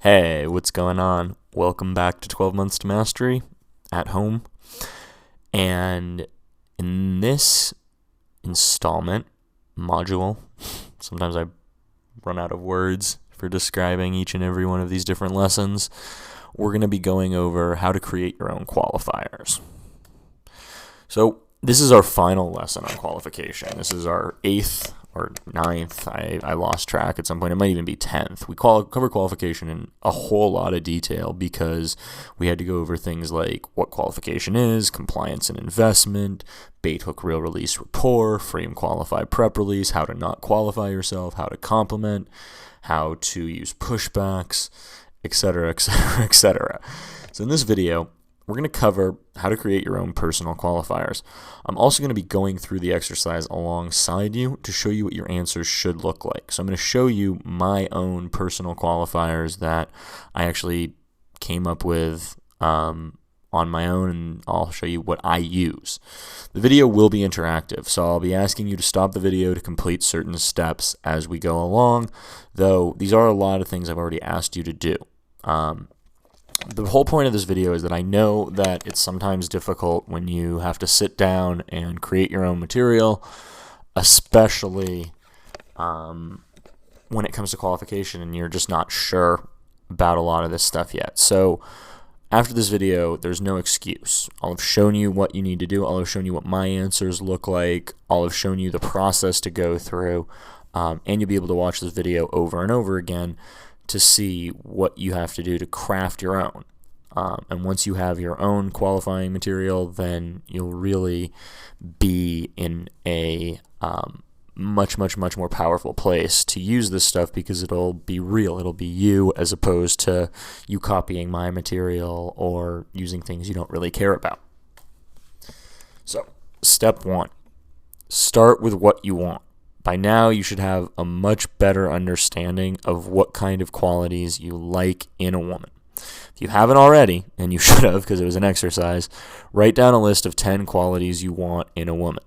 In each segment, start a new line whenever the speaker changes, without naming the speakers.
Hey, what's going on? Welcome back to 12 Months to Mastery at home. And in this installment, module, sometimes I run out of words for describing each and every one of these different lessons, we're going to be going over how to create your own qualifiers. So this is our final lesson on qualification. This is our 8th or 9th. I lost track at some point. It might even be 10th. We cover qualification in a whole lot of detail because we had to go over things like what qualification is, compliance and investment, bait hook reel release rapport, frame qualify prep release, how to not qualify yourself, how to complement, how to use pushbacks, etc., etc., etc. So in this video, we're going to cover how to create your own personal qualifiers. I'm also going to be going through the exercise alongside you to show you what your answers should look like. So I'm going to show you my own personal qualifiers that I actually came up with on my own, and I'll show you what I use. The video will be interactive, so I'll be asking you to stop the video to complete certain steps as we go along, though these are a lot of things I've already asked you to do. The whole point of this video is that I know that it's sometimes difficult when you have to sit down and create your own material, especially when it comes to qualification and you're just not sure about a lot of this stuff yet. So after this video, there's no excuse. I'll have shown you what you need to do. I'll have shown you what my answers look like. I'll have shown you the process to go through, and you'll be able to watch this video over and over again to see what you have to do to craft your own. And once you have your own qualifying material, then you'll really be in a much more powerful place to use this stuff because it'll be real. It'll be you as opposed to you copying my material or using things you don't really care about. So, step 1, start with what you want. By now, you should have a much better understanding of what kind of qualities you like in a woman. If you haven't already, and you should have because it was an exercise, write down a list of 10 qualities you want in a woman.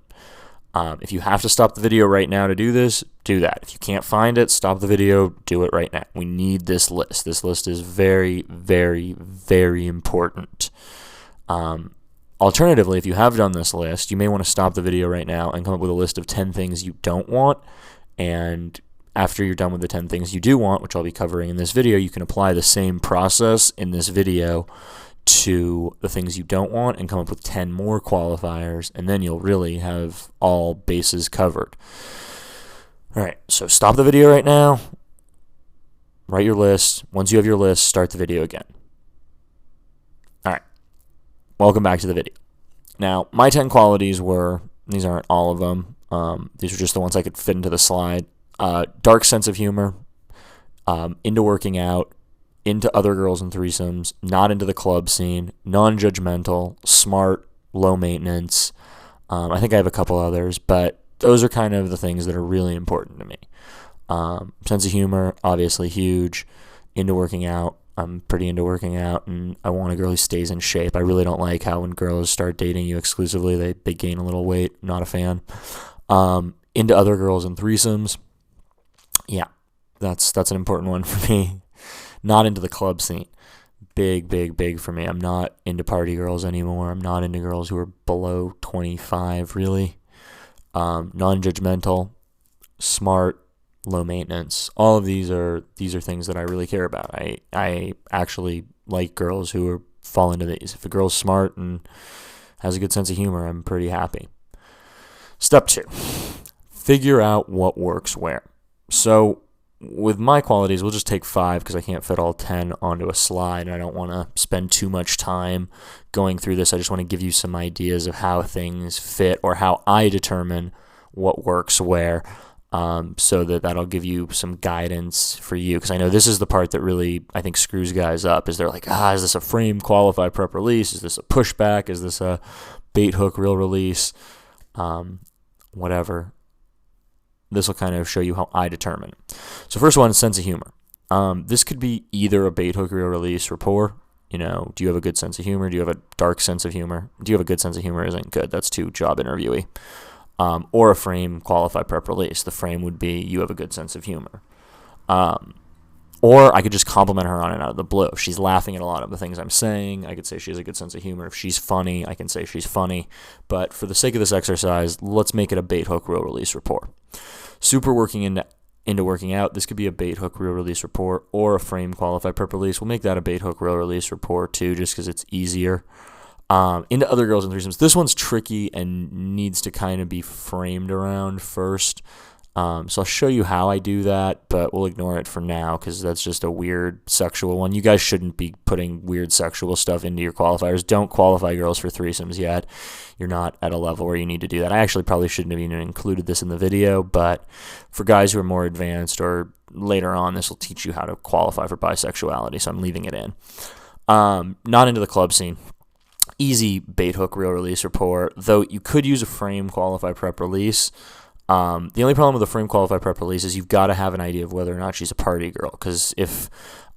If you have to stop the video right now to do this, do that. If you can't find it, stop the video, do it right now. We need this list. This list is very, very, very important. Alternatively, if you have done this list, you may want to stop the video right now and come up with a list of 10 things you don't want. And after you're done with the 10 things you do want, which I'll be covering in this video, you can apply the same process in this video to the things you don't want and come up with 10 more qualifiers, and then you'll really have all bases covered. All right, so stop the video right now. Write your list. Once you have your list, start the video again. All right. Welcome back to the video. Now, my 10 qualities were, these aren't all of them, these were just the ones I could fit into the slide. Dark sense of humor, into working out, into other girls and threesomes, not into the club scene, non-judgmental, smart, low maintenance. I think I have a couple others, but those are kind of the things that are really important to me. Sense of humor, obviously huge. Into working out. I'm pretty into working out, and I want a girl who stays in shape. I really don't like how when girls start dating you exclusively, they gain a little weight. Not a fan. Into other girls and threesomes. Yeah, that's an important one for me. Not into the club scene. Big for me. I'm not into party girls anymore. I'm not into girls who are below 25, really. Non-judgmental, smart, low maintenance. All of these are things that I really care about. I actually like girls who fall into these. If a girl's smart and has a good sense of humor, I'm pretty happy. Step 2, figure out what works where. So with my qualities, we'll just take 5 because I can't fit all 10 onto a slide, and I don't want to spend too much time going through this. I just want to give you some ideas of how things fit or how I determine what works where, so that'll give you some guidance for you, because I know this is the part that really, I think, screws guys up, is they're like, is this a frame qualify prep release? Is this a pushback? Is this a bait hook reel release? Whatever. This will kind of show you how I determine. So first one is sense of humor. This could be either a bait hook reel release rapport. You know, do you have a good sense of humor? Do you have a dark sense of humor? Do you have a good sense of humor? Isn't good. That's too job interviewee. Or a frame qualify prep release. The frame would be you have a good sense of humor. Or I could just compliment her on it out of the blue. If she's laughing at a lot of the things I'm saying, I could say she has a good sense of humor. If she's funny, I can say she's funny. But for the sake of this exercise, let's make it a bait hook reel release rapport. Super working into working out, this could be a bait hook reel release rapport or a frame qualify prep release. We'll make that a bait hook reel release rapport too, just because it's easier. Into other girls and threesomes. This one's tricky and needs to kind of be framed around first. So I'll show you how I do that, but we'll ignore it for now because that's just a weird sexual one. You guys shouldn't be putting weird sexual stuff into your qualifiers. Don't qualify girls for threesomes yet. You're not at a level where you need to do that. I actually probably shouldn't have even included this in the video, but for guys who are more advanced or later on, this will teach you how to qualify for bisexuality, so I'm leaving it in. Not into the club scene. Easy bait hook reel release rapport, though you could use a frame qualify prep release. The only problem with the frame qualify prep release is you've got to have an idea of whether or not she's a party girl. Because if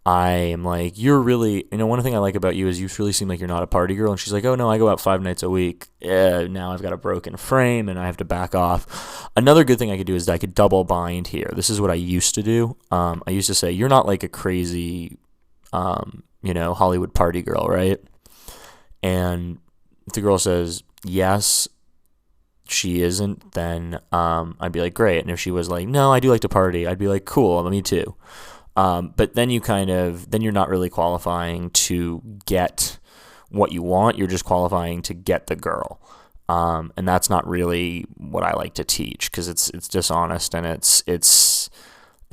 I am like, you're really, one thing I like about you is you really seem like you're not a party girl. And she's like, oh no, I go out 5 nights a week. Now I've got a broken frame and I have to back off. Another good thing I could do is I could double bind here. This is what I used to do. I used to say, you're not like a crazy, Hollywood party girl, right? And if the girl says, yes, she isn't, then I'd be like, great. And if she was like, no, I do like to party, I'd be like, cool, me too. But then you're not really qualifying to get what you want. You're just qualifying to get the girl. And that's not really what I like to teach because it's dishonest and it's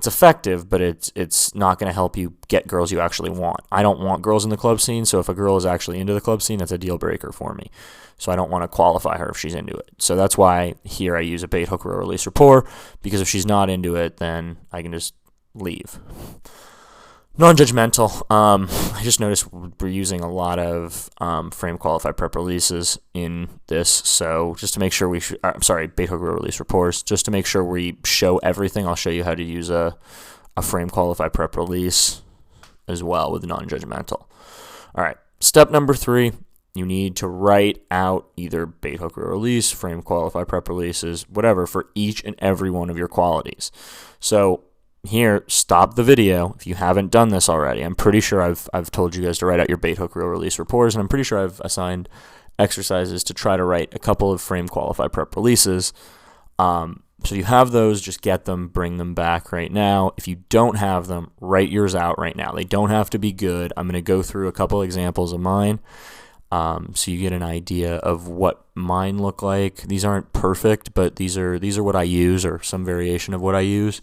effective, but it's not going to help you get girls you actually want. I don't want girls in the club scene, so if a girl is actually into the club scene, that's a deal breaker for me. So I don't want to qualify her if she's into it. So that's why here I use a bait hook reel release rapport, because if she's not into it, then I can just leave. Non-judgmental. I just noticed we're using a lot of frame qualified prep releases in this, so just to make sure bait hook reel release rapports, just to make sure we show everything, I'll show you how to use a frame qualified prep release as well with non-judgmental. All right, step number 3. You need to write out either bait hook reel release, frame qualified prep releases, whatever, for each and every one of your qualities. So here, stop the video if you haven't done this already. I'm pretty sure I've told you guys to write out your bait hook reel release rapports, and I'm pretty sure I've assigned exercises to try to write a couple of frame qualified prep releases. So you have those, just get them, bring them back right now. If you don't have them, write yours out right now. They don't have to be good. I'm going to go through a couple examples of mine. So you get an idea of what mine look like. These aren't perfect, but these are what I use, or some variation of what I use.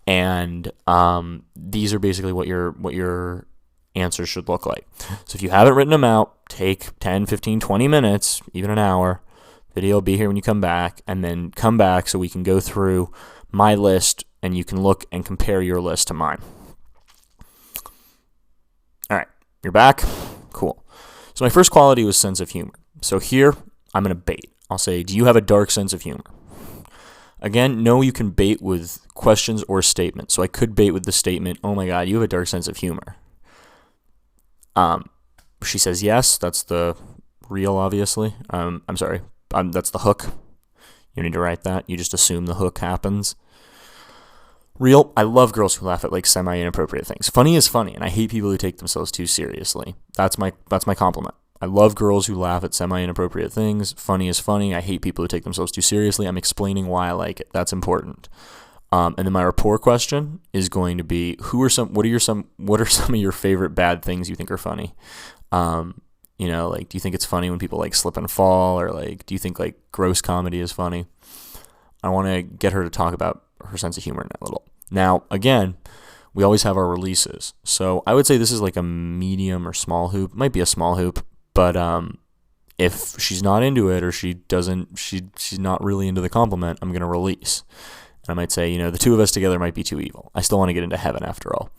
And these are basically what your answers should look like. So if you haven't written them out, take 10, 15, 20 minutes, even an hour. Video will be here when you come back, and then come back so we can go through my list and you can look and compare your list to mine. All right, you're back? Cool. So my first quality was sense of humor. So here, I'm going to bait. I'll say, do you have a dark sense of humor? Again, no, you can bait with questions or statements. So I could bait with the statement, oh my God, you have a dark sense of humor. She says yes. That's the real, obviously. I'm sorry. That's the hook. You need to write that. You just assume the hook happens. Real, I love girls who laugh at like semi-inappropriate things. Funny is funny, and I hate people who take themselves too seriously. That's my compliment. I love girls who laugh at semi-inappropriate things. Funny is funny. I hate people who take themselves too seriously. I'm explaining why I like it. That's important. And then my rapport question is going to be, what are some of your favorite bad things you think are funny? Like, do you think it's funny when people like slip and fall, or like, do you think like gross comedy is funny? I want to get her to talk about her sense of humor in a little. Now, again, we always have our releases. So I would say this is like a medium or small hoop. Might be a small hoop, but if she's not into it, or she's not really into the compliment, I'm going to release. And I might say, the two of us together might be too evil. I still want to get into heaven after all.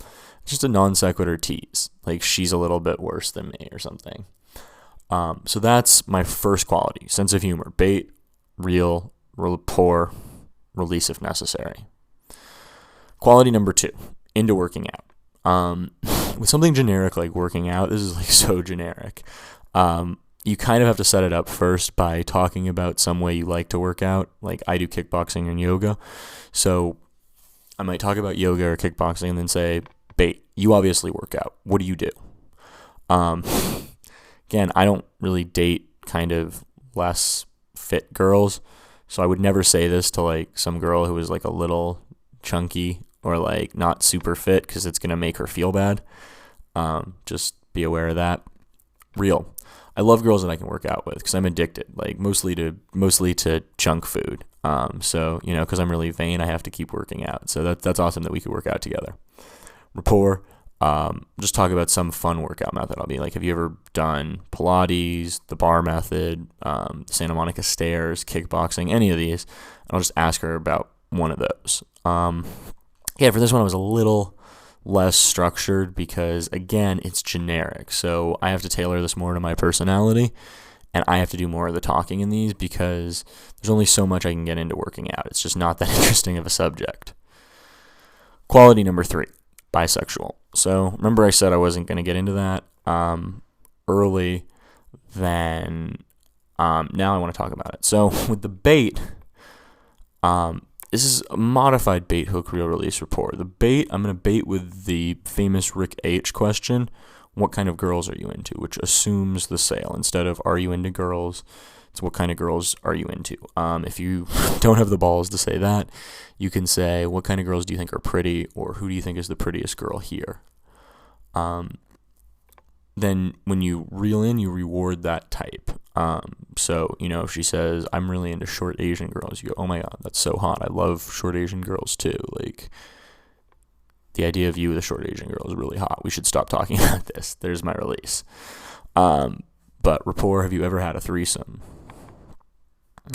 It's just a non sequitur tease. Like, she's a little bit worse than me or something. So that's my first quality, sense of humor. Bait, real, rapport, release if necessary. Quality number 2, into working out. With something generic like working out, this is like so generic. You kind of have to set it up first by talking about some way you like to work out. Like, I do kickboxing and yoga. So I might talk about yoga or kickboxing and then say, bait. You obviously work out. What do you do? Um, Again, I don't really date kind of less fit girls, so I would never say this to like some girl who is like a little chunky or like not super fit because it's gonna make her feel bad. Just be aware of that. Real. I love girls that I can work out with because I'm addicted, like mostly to junk food. So because I'm really vain, I have to keep working out. So that's awesome that we could work out together. Rapport. Just talk about some fun workout method. I'll be like, have you ever done Pilates, the bar method, the Santa Monica stairs, kickboxing, any of these? And I'll just ask her about one of those. For this one, I was a little less structured because, again, it's generic. So I have to tailor this more to my personality, and I have to do more of the talking in these because there's only so much I can get into working out. It's just not that interesting of a subject. Quality number 3, bisexual. So remember I said I wasn't going to get into that early, then now I want to talk about it. So with the bait, this is a modified bait hook reel release rapport. The bait, I'm going to bait with the famous Rick H question, what kind of girls are you into, which assumes the sale. Instead of are you into girls, it's what kind of girls are you into. If you don't have the balls to say that, you can say what kind of girls do you think are pretty, or who do you think is the prettiest girl here. Then when you reel in, you reward that type. So if she says, I'm really into short Asian girls, you go, oh my God, that's so hot. I love short Asian girls too. Like, the idea of you with a short Asian girl is really hot. We should stop talking about this. There's my release. But rapport, have you ever had a threesome?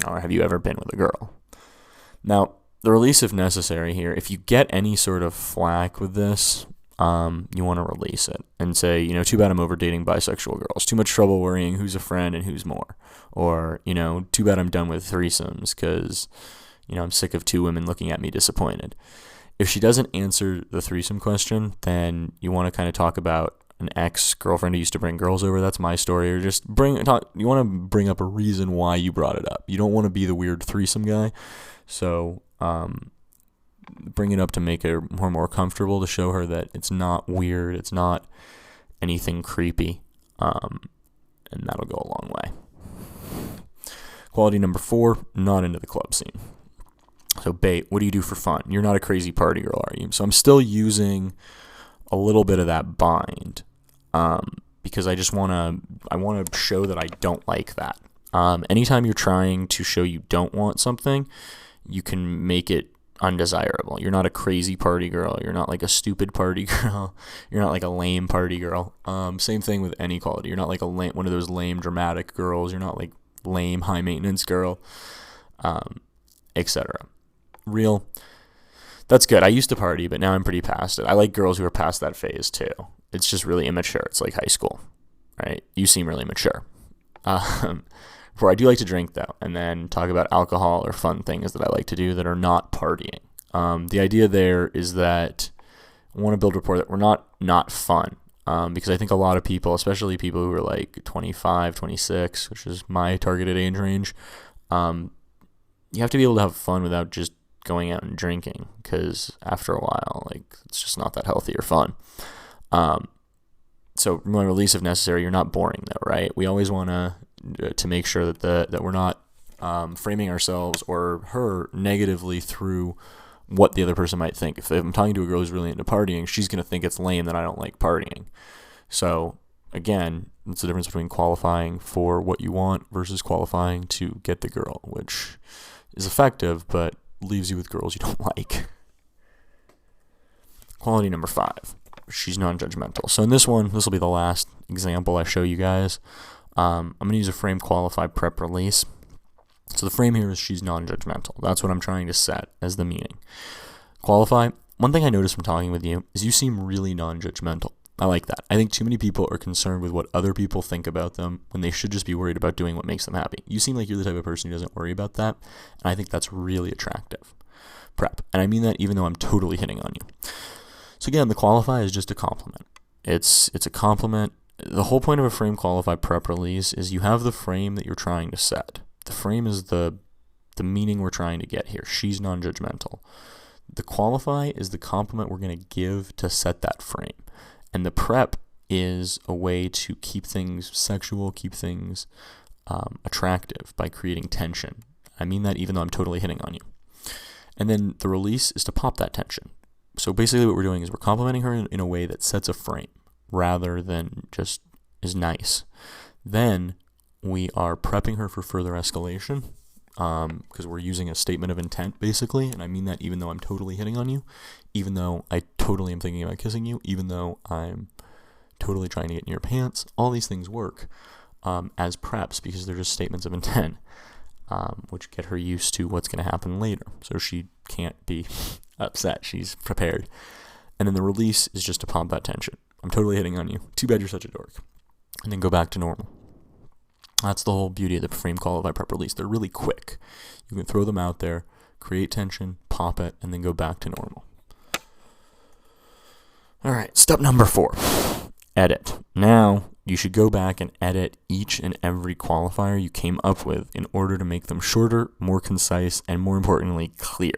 Or have you ever been with a girl? Now, the release if necessary here, if you get any sort of flack with this, you want to release it and say, too bad I'm over dating bisexual girls. Too much trouble worrying who's a friend and who's more. Or, too bad I'm done with threesomes because, I'm sick of 2 women looking at me disappointed. If she doesn't answer the threesome question, then you want to kind of talk about an ex-girlfriend who used to bring girls over. That's my story. Or just you want to bring up a reason why you brought it up. You don't want to be the weird threesome guy. So, bring it up to make her more comfortable, to show her that it's not weird, it's not anything creepy, and that'll go a long way. Quality number 4, not into the club scene. So bait, what do you do for fun? You're not a crazy party girl, are you? So I'm still using a little bit of that bind, because I want to show that I don't like that. Anytime you're trying to show you don't want something, you can make it undesirable. You're not a crazy party girl. You're not like a stupid party girl. You're not like a lame party girl. Same thing with any quality. You're not like one of those lame dramatic girls. You're not like lame high maintenance girl, etc. Real. That's good. I used to party, but now I'm pretty past it. I like girls who are past that phase too. It's just really immature. It's like high school, right? You seem really mature. For I do like to drink though, and then talk about alcohol or fun things that I like to do that are not partying. The idea there is that I want to build rapport that we're not fun, because I think a lot of people, especially people who are like 25, 26, which is my targeted age range, you have to be able to have fun without just going out and drinking, because after a while, like, it's just not that healthy or fun. So my release if necessary, you're not boring though, right? We always want to make sure that we're not framing ourselves or her negatively through what the other person might think. If I'm talking to a girl who's really into partying, she's going to think it's lame that I don't like partying. So again, it's the difference between qualifying for what you want versus qualifying to get the girl, which is effective but leaves you with girls you don't like. Quality number 5, she's non-judgmental. So in this one, this will be the last example I show you guys. I'm going to use a frame qualify prep release. So the frame here is she's non-judgmental. That's what I'm trying to set as the meaning. Qualify, one thing I noticed from talking with you is you seem really non-judgmental. I like that. I think too many people are concerned with what other people think about them when they should just be worried about doing what makes them happy. You seem like you're the type of person who doesn't worry about that, and I think that's really attractive. Prep, and I mean that even though I'm totally hitting on you. So again, the qualify is just a compliment. It's a compliment. The whole point of a frame qualify prep release is you have the frame that you're trying to set. The frame is the meaning we're trying to get here. She's non-judgmental. the qualify is the compliment we're going to give to set that frame. And the prep is a way to keep things sexual, keep things attractive by creating tension. I mean that even though I'm totally hitting on you. And then the release is to pop that tension. So basically what we're doing is we're complimenting her in a way that sets a frame rather than just is nice. Then we are prepping her for further escalation because we're using a statement of intent basically. And I mean that even though I'm totally hitting on you, even though I totally am thinking about kissing you, even though I'm totally trying to get in your pants. All these things work as preps because they're just statements of intent, which get her used to what's going to happen later. So she can't be upset. She's prepared. And then the release is just to pump that tension. I'm totally hitting on you. Too bad you're such a dork. And then go back to normal. That's the whole beauty of the frame qualify prep release. They're really quick. You can throw them out there, create tension, pop it, and then go back to normal. All right, step number 4. Edit. Now, you should go back and edit each and every qualifier you came up with in order to make them shorter, more concise, and more importantly, clear.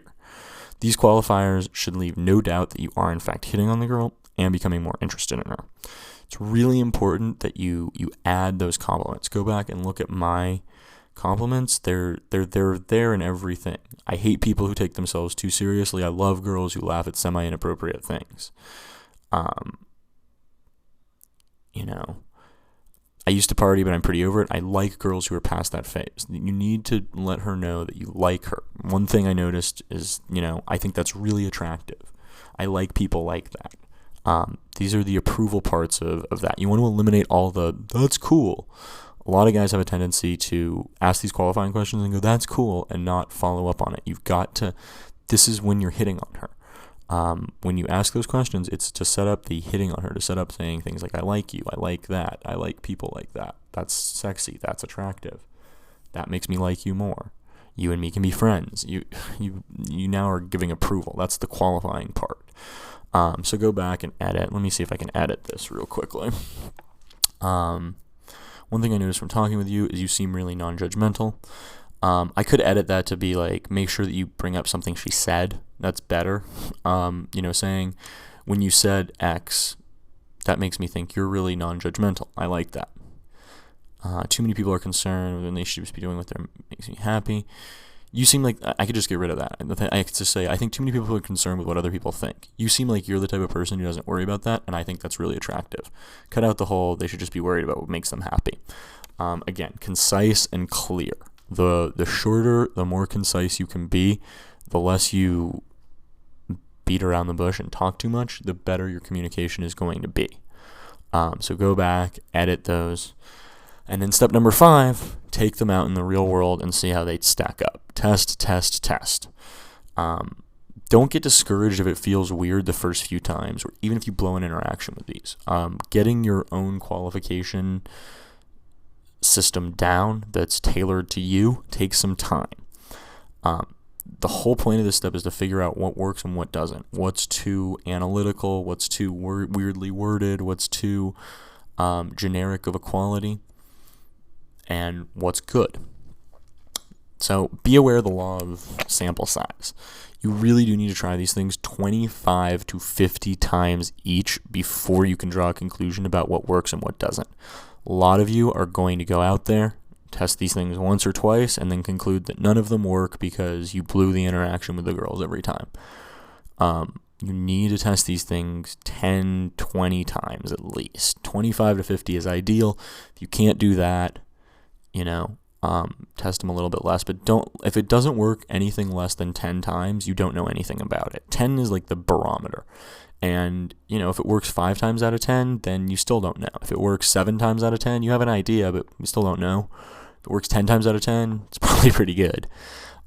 These qualifiers should leave no doubt that you are in fact hitting on the girl and becoming more interested in her. It's really important that you add those compliments. Go back and look at my compliments. They're there in everything. I hate people who take themselves too seriously. I love girls who laugh at semi-inappropriate things. I used to party, but I'm pretty over it. I like girls who are past that phase. You need to let her know that you like her. One thing I noticed is, I think that's really attractive. I like people like that. These are the approval parts of that. You want to eliminate all that's cool. A lot of guys have a tendency to ask these qualifying questions and go, that's cool, and not follow up on it. You've got to, this is when you're hitting on her. When you ask those questions, it's to set up the hitting on her, to set up saying things like, I like you, I like that, I like people like that, that's sexy, that's attractive, that makes me like you more, you and me can be friends, you now are giving approval. That's the qualifying part. So go back and edit. Let me see if I can edit this real quickly. One thing I noticed from talking with you is you seem really non-judgmental. I could edit that to be like, make sure that you bring up something she said. That's better. Saying, when you said X, that makes me think you're really non-judgmental. I like that. Too many people are concerned when they should just be doing what makes me happy. You seem like, I could just get rid of that. I could just say, I think too many people are concerned with what other people think. You seem like you're the type of person who doesn't worry about that, and I think that's really attractive. Cut out the whole, they should just be worried about what makes them happy. Again, concise and clear. The shorter, the more concise you can be, the less you beat around the bush and talk too much, the better your communication is going to be. So go back, edit those. And then step number 5, take them out in the real world and see how they stack up. Test. Don't get discouraged if it feels weird the first few times, or even if you blow an interaction with these. Getting your own qualification system down that's tailored to you takes some time. The whole point of this step is to figure out what works and what doesn't. What's too analytical, what's too weirdly worded, what's too generic of a quality, and what's good. So be aware of the law of sample size. You really do need to try these things 25 to 50 times each before you can draw a conclusion about what works and what doesn't. A lot of you are going to go out there, test these things once or twice, and then conclude that none of them work because you blew the interaction with the girls every time. You need to test these things 10, 20 times at least. 25 to 50 is ideal. If you can't do that, test them a little bit less, but if it doesn't work anything less than 10 times, you don't know anything about it. 10 is like the barometer. And, if it works 5 times out of 10, then you still don't know. If it works 7 times out of 10, you have an idea, but you still don't know. If it works 10 times out of 10, it's probably pretty good.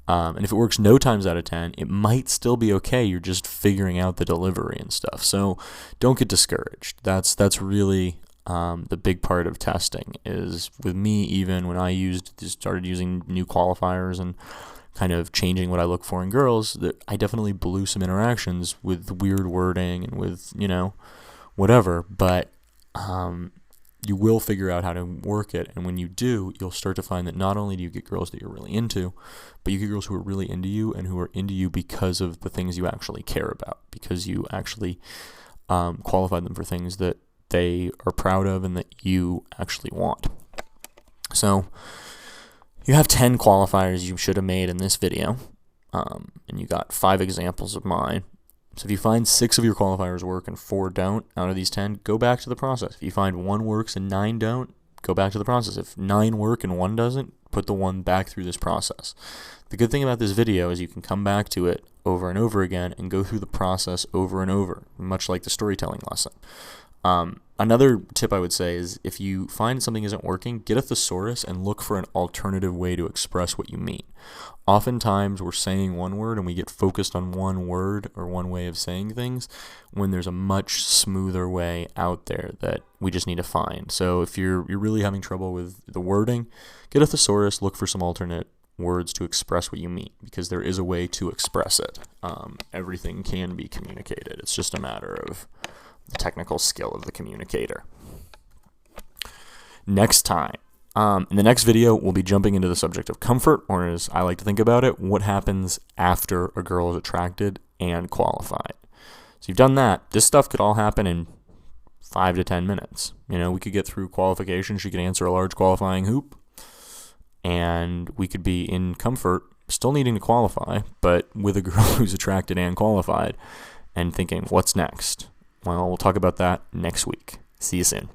And if it works no times out of 10, it might still be okay. You're just figuring out the delivery and stuff. So don't get discouraged. That's really the big part of testing. Is with me, even when I started using new qualifiers and kind of changing what I look for in girls, that I definitely blew some interactions with weird wording and with, whatever. But you will figure out how to work it. And when you do, you'll start to find that not only do you get girls that you're really into, but you get girls who are really into you and who are into you because of the things you actually care about, because you actually qualified them for things that they are proud of and that you actually want. So you have 10 qualifiers you should have made in this video, and you got 5 examples of mine. So if you find 6 of your qualifiers work and 4 don't out of these 10, go back to the process. If you find 1 works and 9 don't, go back to the process. If 9 work and 1 doesn't, put the 1 back through this process. The good thing about this video is you can come back to it over and over again and go through the process over and over, much like the storytelling lesson. Another tip I would say is if you find something isn't working, get a thesaurus and look for an alternative way to express what you mean. Oftentimes we're saying one word and we get focused on one word or one way of saying things when there's a much smoother way out there that we just need to find. So if you're really having trouble with the wording, get a thesaurus, look for some alternate words to express what you mean, because there is a way to express it. Everything can be communicated. It's just a matter of the technical skill of the communicator. Next time, in the next video, we'll be jumping into the subject of comfort, or as I like to think about it, what happens after a girl is attracted and qualified. So you've done that. This stuff could all happen in 5 to 10 minutes. We could get through qualification. She could answer a large qualifying hoop, and we could be in comfort, still needing to qualify, but with a girl who's attracted and qualified, and thinking, what's next? Well, we'll talk about that next week. See you soon.